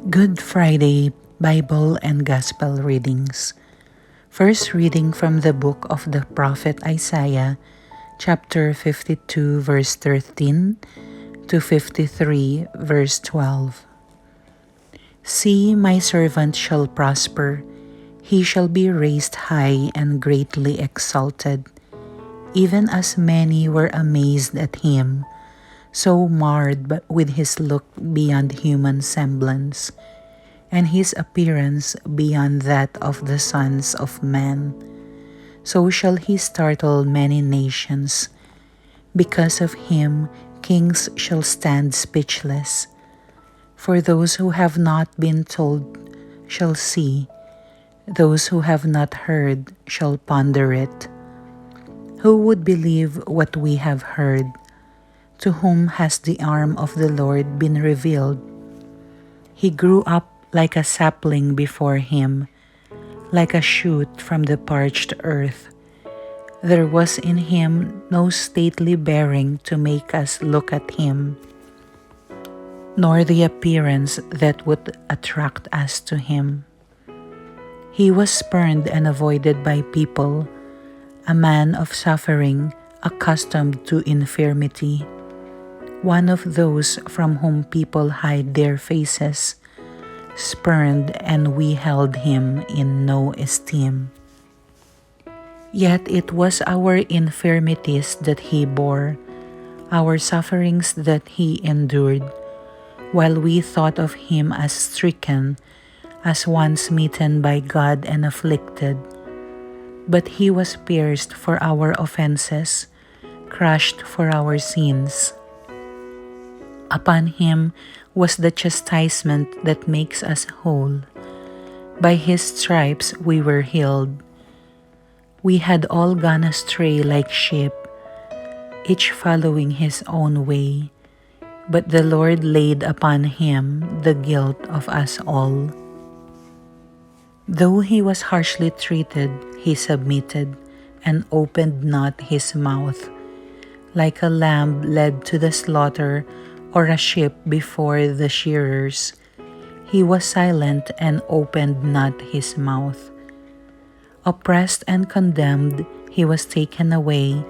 Good Friday Bible and Gospel readings. First reading from the book of the prophet Isaiah, chapter 52, verse 13 to 53, verse 12. See, my servant shall prosper. He shall be raised high and greatly exalted. Even as many were amazed at him, so marred with his look beyond human semblance, and his appearance beyond that of the sons of men. So shall he startle many nations. Because of him, kings shall stand speechless. For those who have not been told shall see, those who have not heard shall ponder it. Who would believe what we have heard? To whom has the arm of the Lord been revealed? He grew up like a sapling before him, like a shoot from the parched earth. There was in him no stately bearing to make us look at him, nor the appearance that would attract us to him. He was spurned and avoided by people, a man of suffering, accustomed to infirmity, one of those from whom people hide their faces, spurned, and we held him in no esteem. Yet it was our infirmities that he bore, our sufferings that he endured, while we thought of him as stricken, as one smitten by God and afflicted. But he was pierced for our offenses, crushed for our sins. Upon him was the chastisement that makes us whole. By his stripes we were healed. We had all gone astray like sheep, each following his own way, but the Lord laid upon him the guilt of us all. Though he was harshly treated, he submitted and opened not his mouth. Like a lamb led to the slaughter, or a sheep before the shearers, he was silent and opened not his mouth. Oppressed and condemned, he was taken away,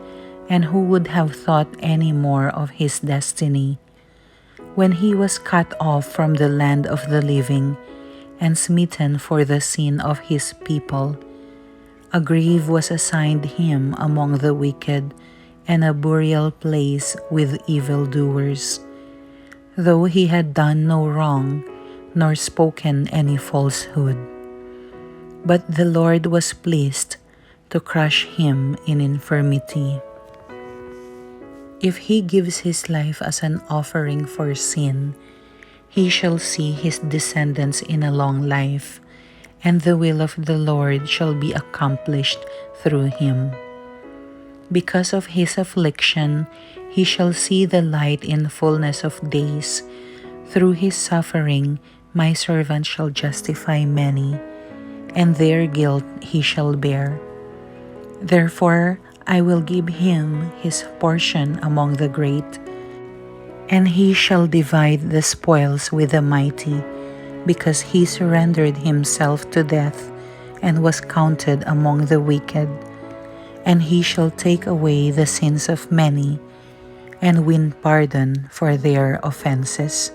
and who would have thought any more of his destiny? When he was cut off from the land of the living, and smitten for the sin of his people, a grave was assigned him among the wicked, and a burial place with evildoers. Though he had done no wrong, nor spoken any falsehood. But the Lord was pleased to crush him in infirmity. If he gives his life as an offering for sin, he shall see his descendants in a long life, and the will of the Lord shall be accomplished through him. Because of his affliction, he shall see the light in fullness of days. Through his suffering, my servant shall justify many, and their guilt he shall bear. Therefore, I will give him his portion among the great, and he shall divide the spoils with the mighty, because he surrendered himself to death and was counted among the wicked. And he shall take away the sins of many, and win pardon for their offenses.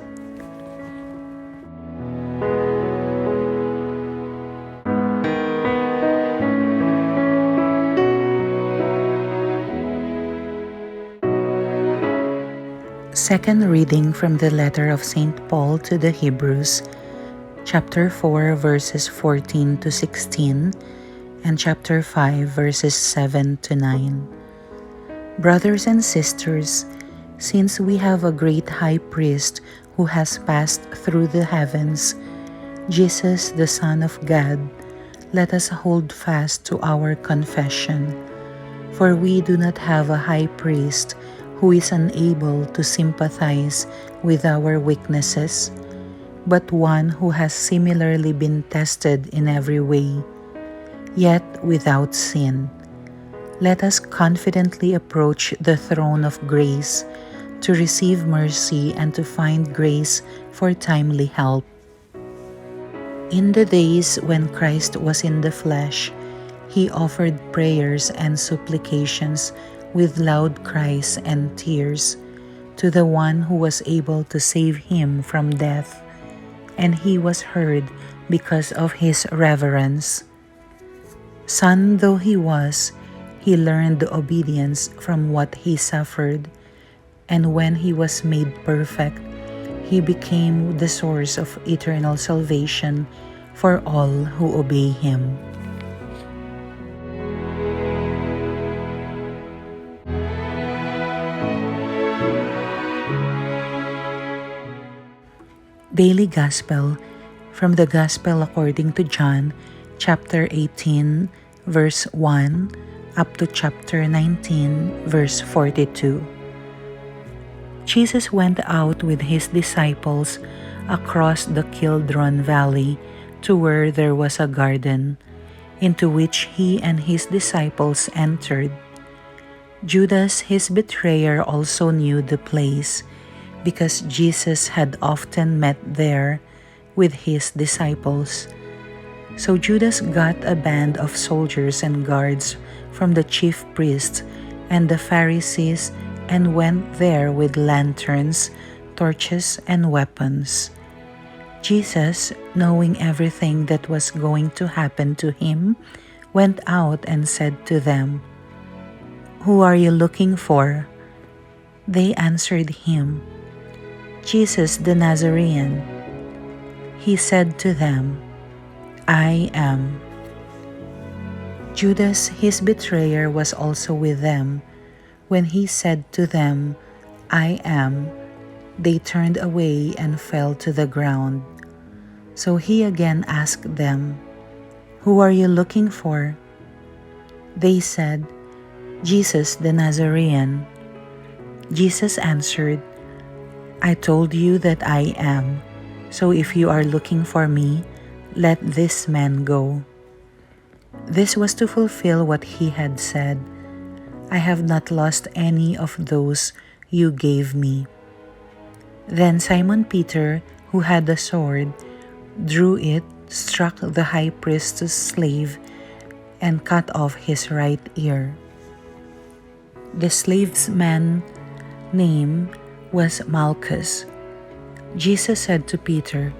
Second reading from the letter of St. Paul to the Hebrews, chapter 4, verses 14 to 16, and chapter 5, verses 7 to 9. Brothers and sisters, since we have a great high priest who has passed through the heavens, Jesus, the Son of God, let us hold fast to our confession. For we do not have a high priest who is unable to sympathize with our weaknesses, but one who has similarly been tested in every way, yet without sin. Let us confidently approach the throne of grace to receive mercy and to find grace for timely help. In the days when Christ was in the flesh, he offered prayers and supplications with loud cries and tears to the one who was able to save him from death, and he was heard because of his reverence. Son though he was, he learned obedience from what he suffered, and when he was made perfect, he became the source of eternal salvation for all who obey him. Daily Gospel from the Gospel according to John, chapter 18, verse 1, up to chapter 19, verse 42. Jesus went out with his disciples across the Kidron Valley to where there was a garden, into which he and his disciples entered. Judas, his betrayer, also knew the place, because Jesus had often met there with his disciples. So Judas got a band of soldiers and guards from the chief priests and the Pharisees and went there with lanterns, torches, and weapons. Jesus, knowing everything that was going to happen to him, went out and said to them, "Who are you looking for?" They answered him, "Jesus the Nazarene." He said to them, "I am." Judas, his betrayer, was also with them. When he said to them, "I am," they turned away and fell to the ground. So he again asked them, "Who are you looking for?" They said, "Jesus the Nazarene." Jesus answered, "I told you that I am. So if you are looking for me, let this man go." This was to fulfill what he had said, "I have not lost any of those you gave me." Then Simon Peter, who had the sword, drew it, struck the high priest's slave, and cut off his right ear. The slave's man's name was Malchus. Jesus said to Peter,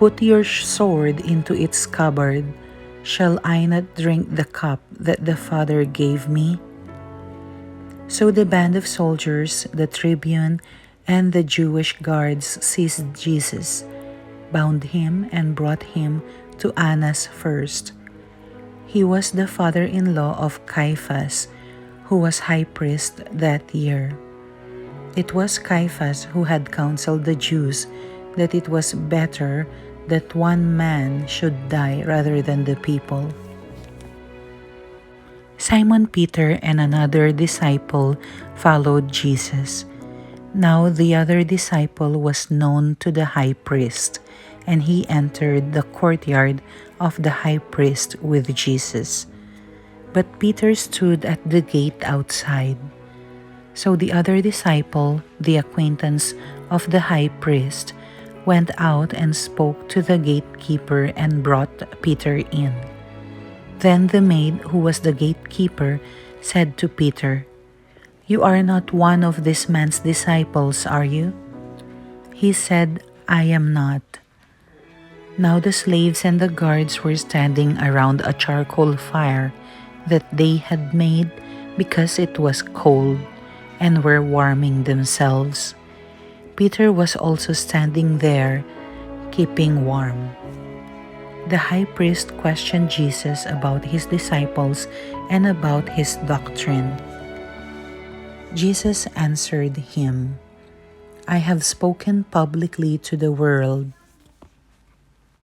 "Put your sword into its scabbard. Shall I not drink the cup that the Father gave me?" So the band of soldiers, the tribune, and the Jewish guards seized Jesus, bound him, and brought him to Annas first. He was the father-in-law of Caiaphas, who was high priest that year. It was Caiaphas who had counseled the Jews that it was better that one man should die rather than the people. Simon Peter and another disciple followed Jesus. Now the other disciple was known to the high priest, and he entered the courtyard of the high priest with Jesus. But Peter stood at the gate outside. So the other disciple, the acquaintance of the high priest, went out and spoke to the gatekeeper and brought Peter in. Then the maid, who was the gatekeeper, said to Peter, "You are not one of this man's disciples, are you?" He said, "I am not." Now the slaves and the guards were standing around a charcoal fire that they had made because it was cold, and were warming themselves. Peter was also standing there, keeping warm. The high priest questioned Jesus about his disciples and about his doctrine. Jesus answered him, "I have spoken publicly to the world.